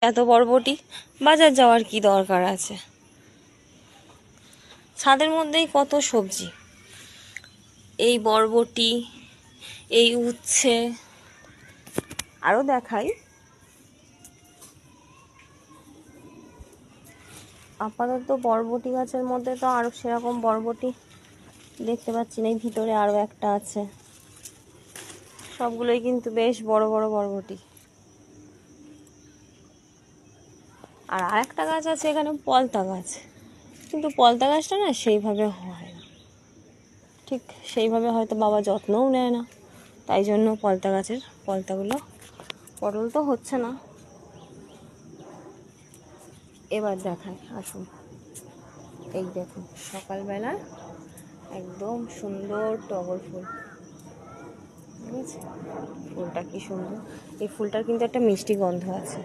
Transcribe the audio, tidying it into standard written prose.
এত বরবটি বাজার যাওয়ার কি দরকার আছে? ছাদের মধ্যেই কত সবজি, এই বরবটি, এই উচ্ছে। আরও দেখাই, আপাতত বরবটি গাছের মধ্যে তো আরও সেরকম বরবটি দেখতে পাচ্ছি না। এই ভিতরে আরও একটা আছে, সবগুলোই কিন্তু বেশ বড় বড় বরবটি। আর আরেকটা গাছ আছে এখানে, পলতা গাছ, কিন্তু পলতা গাছটা না সেইভাবে হয় না, ঠিক সেইভাবে হয়তো বাবা যত্নও নেয় না, তাই জন্য পলতা গাছের পলতাগুলো, পটল তো হচ্ছে না। এবার দেখায়, আসুন। এই দেখুন, সকালবেলা একদম সুন্দর টগর ফুল, বুঝেছে? ফুলটা কি সুন্দর! এই ফুলটার কিন্তু একটা মিষ্টি গন্ধ আছে।